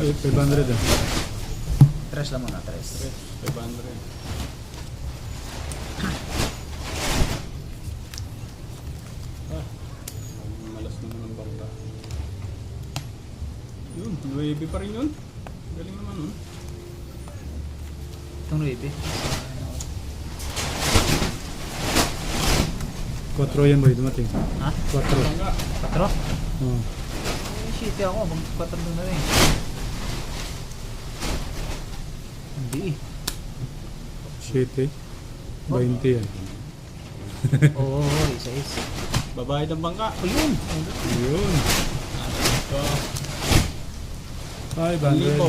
Ay, 500 ah. Tres lang muna, tres. 500. Ah, malas naman ang bangka. Yun, 9 pa rin yun. Galing naman nun. Itong 9. 4 yan boy, dumating. Ha? 4. Bangka. 4? Oh. Shit ako, bang 4 doon na rin. Hindi eh. Shit eh. 20 yan. Oo, isa-isa. Babayad ang bangka. Ayun! Ayun. So, 500.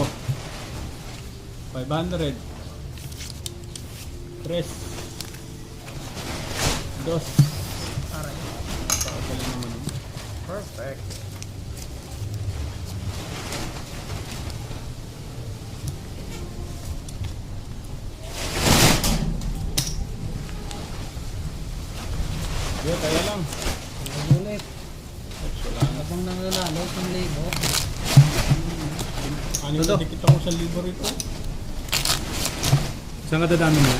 500. 3. 2. Aray. Galing naman nun. Perfect. Yeah, kaya lang. Ulit. Wala na. Habang nangalalo, itong libo. Ano Todo. yung dikit ako sa libo rito? Saan ka dadami mo?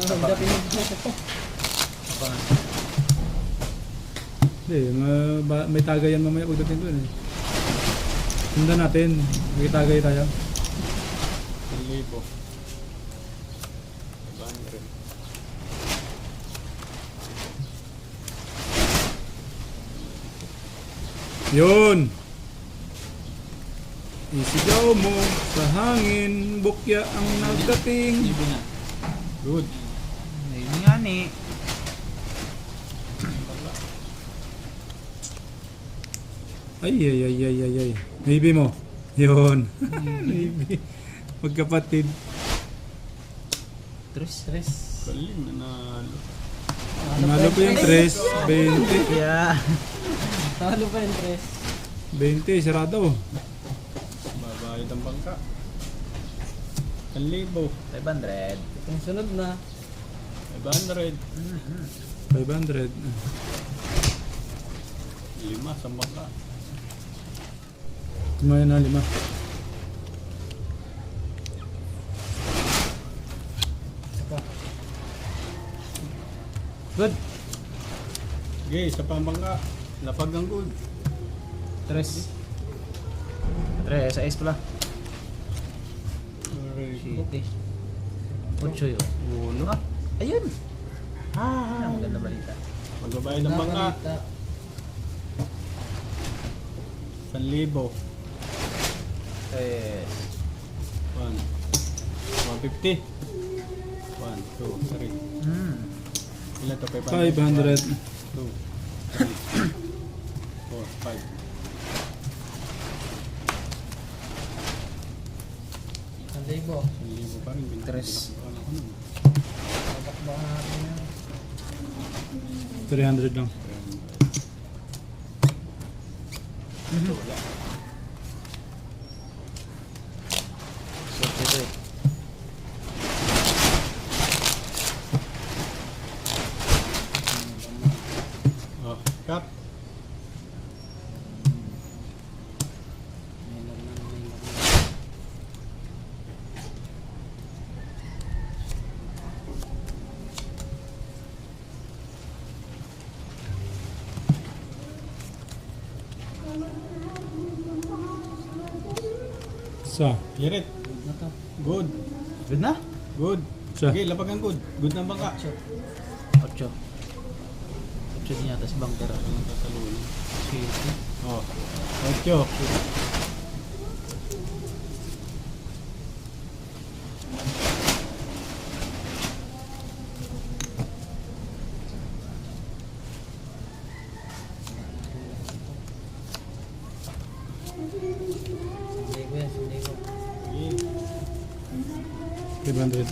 Ang ganda pinag-isip ko. Apa nga? Hindi, may tagayan mamaya pagdating doon eh. Sundan natin. May tagay tayo. 1,000. 500. Yun! Isigaw mo sa hangin, bukya ang nagdating. Libo na. Good. Ayun nga ni. Ay. Maybe mo. Yun. Maybe. Magkapatid. Tres. Galing, nanalo. Nalo po yung 3, 20. Yeah. Talo pa yung tres. 20, sarado. Babayad ang bangka. 1,000. 500. Yung sunod na. 500. 500. 5 sa bangka. Tumaya na 5. Good. Okay, sa pambangka. Lapag ang good. Tres. Tres, sa ace pala. Shit eh. 8 yun. Uno. Ah, ayun. Ah, maganda balita. Magbabayad ang bangka. 1,000. Tres. 150. 1, 2, 3. Ilan to? 500. 2, 3, 4, 5. Ang libo. 1,000 pa rin. Tres. Pinakakuha ko nun. Babakbaka natin yan. 300 lang. Ito, wala. Swerte ito eh. Oh, cut. Sa. Hirit. Good na to. Good. Good na? Good. Sa. Okay, lapag ang good. Good na ang bangka. 8. 8 din yata si Bangker. Ang tatalunin. Shit. Oh, 8. Ang libo yan. Ang libo. Okay. 500.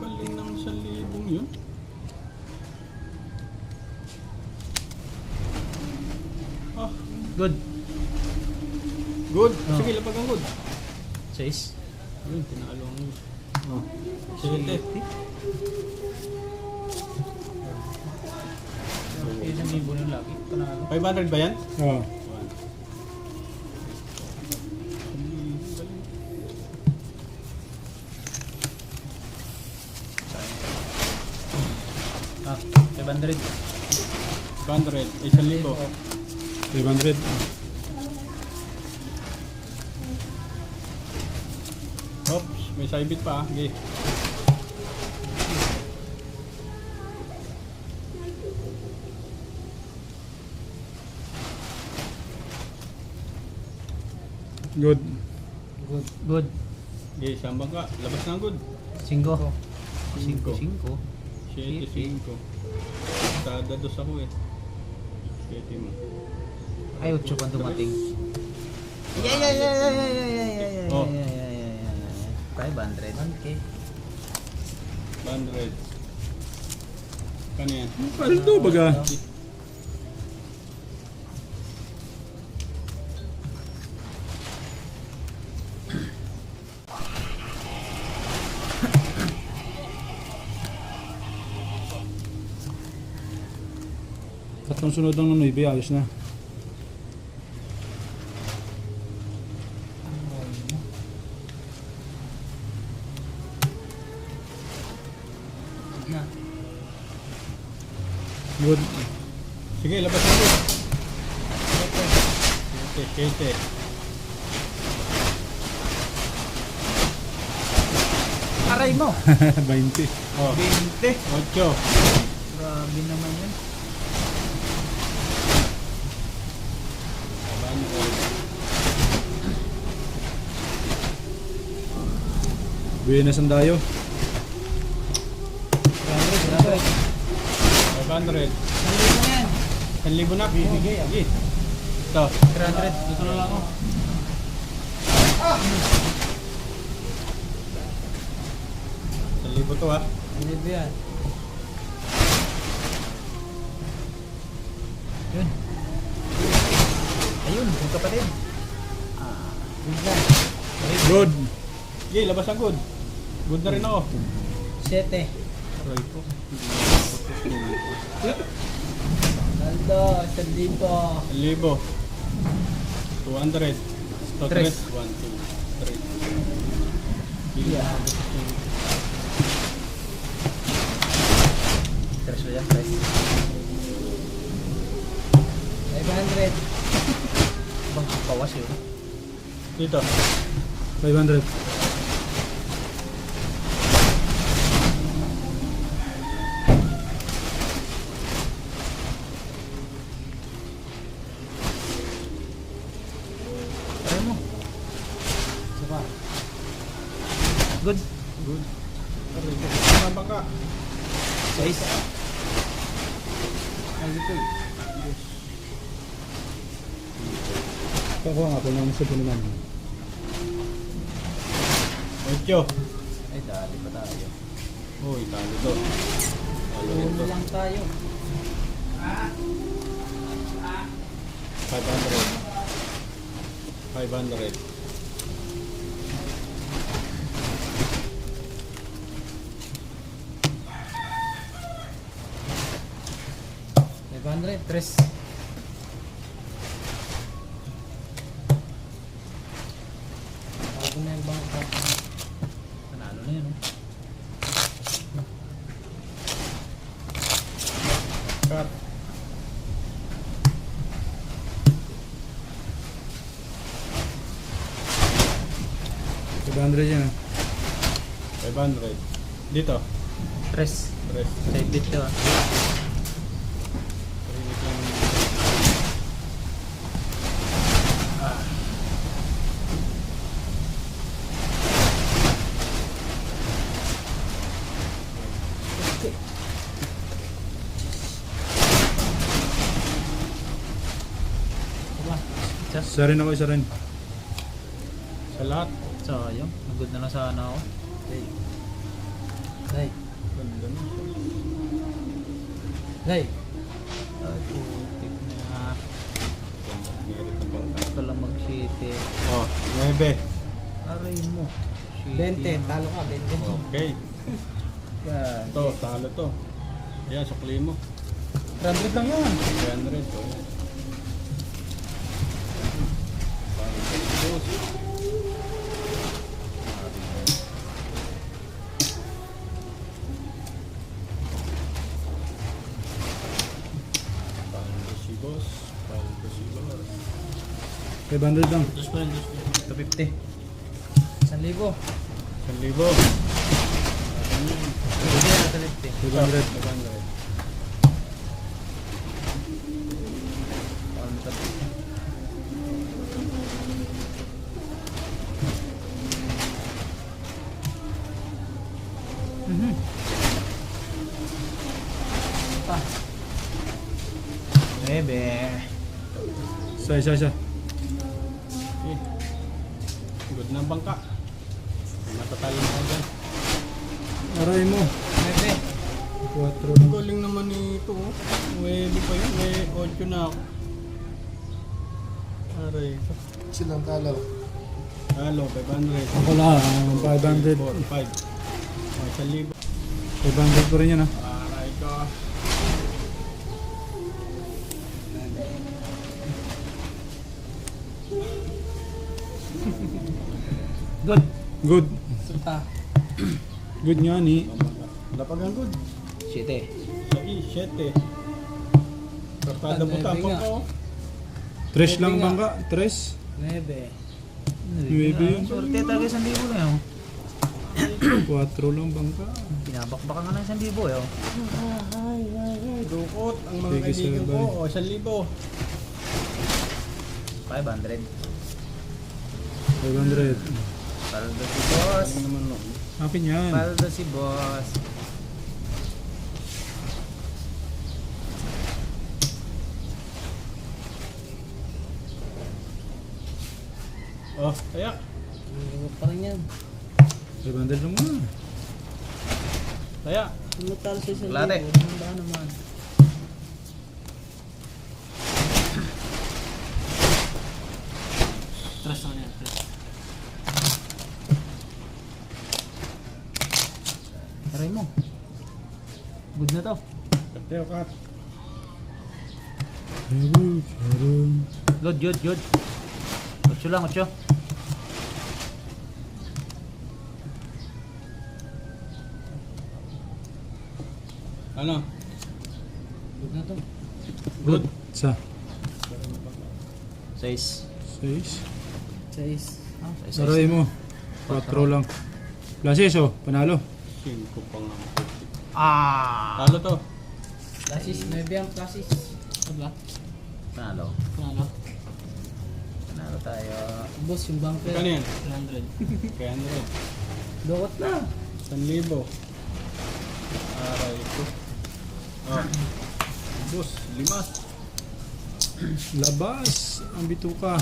Galing ng 1,000 yun. Ah, Good. good. Oh. Sige, lapag ang good. 6. Ayun, tinalo ang good. Oh, 7. Isang libo yung laki. Panalo. 500 ba yan? Oh. 1, 500. 500. 1,000. 500. Oops, may saibit pa. Okay. Good. Good. Good. Okay, isang bangka. Labas na ang good. 5. 5. 5. 7-5. Tada dos ako eh. 7 mo. Ay, 8 pa dumating. Oh. 500. 1K. 100. Kano yan? Paldo baga. Tatlong sunod ng Nuibe, ayos na. Na. Good. Sige, labas na good. 7. Aray mo! 20. Oh, 20. 8. Grabe naman yan. 100. Buenas ang dayo. 500. 1,000 na. Bibigay ah. Sige. Ito. 300. Dito na lang ako. Libo to ah. Ano ba yan? Yun. Ayun, yung kapatid. Good lang. Good. Okay, labas ang good. Good na rin ako. 7. Aray ko. Naldo, 1,000. 1,000. 200. Ito, 3. 1, 2, 3. Yeah. Tres ba yan? Tres. 500. Bang kawas yun. Dito. 500. Aray mo. Isa pa. Good. Good. Aray ko. Tama ka. 6. Ay, dito eh. Kakuha nga po ng sa naman. 8. Ay, dali pa tayo. Uy, talo to. Talo rin to. Puno lang tayo. 500. 500. Tres. Bago na yung bangka. Panalo na yun, oh. Cut. yan ah. 500. Dito. Tres. 3. Side bit to, ah. Just Isa rin ako, isa rin. Sa lahat. sayang. Good na lang sana ako. Day. Day. Ganda na siya. Day. Ay, putik na. Ganda. Merit ng bangka. Ito lang mag-city. Oh, 9. Aray mo. 20. Talo ka, 20. Okay. Yan. Ito, talo to. Ayan, sukli mo. 300 lang yun. 300. Oh. Paldo si boss. 500 lang. Dos pa rin, dos pa rin. 250. 1,000. 1,000. Hindi na 250. 500. 500. Paano sa Mhm. Pa. Bebe. Isa. Okay. Good na ang bangka. Matatalo na ako dyan. Aray mo. 9. 4 Ang lang. galing naman nito. Oh. Pwede pa yun. May 8 na ako. Aray. Silang talo. Halo, 500. Ako lang, 500. 4, 5. 1,000. 500 pa rin yan ah. Aray ko. Good. Good. Sulta. Good nga ni. Lapag ang good. 7. Sa 7. Kartada po tapang ko. Tres lang bangka. Tres. 9. Nuebe yun. Sorte talaga 1,000 na yun. 4 lang bangka. Pinabakbakan nga ng 1,000 eh. Oh. Ay. Dukot ang mga Sige, kaibigan sir, ko. bye. O, 1,000. 500. 500. Paldo si boss. Ano naman no? Akin yan. Paldo si boss. Oh, kaya. Pa rin yan. 500 lang muna. Kaya. Tumutalo sa 1,000. Late. Handa naman. Trust naman yan. Aray mo. Good na to. Kateo kat. Good. 8 lang, 8. Ano? Good na to. Good. Sa. 6. 6. 6. Aray mo. 4 lang. Plasis oh. Panalo. 5 pa nga. Ah! Talo to. Klasis. 9 ang klasis. Sabla. Panalo. Panalo. Panalo tayo. Boss, yung bunker. Kano yan? 100. 500. Dukot na. 1,000. Aray ko. Oh. Bus, 5. Labas. Ang bituka.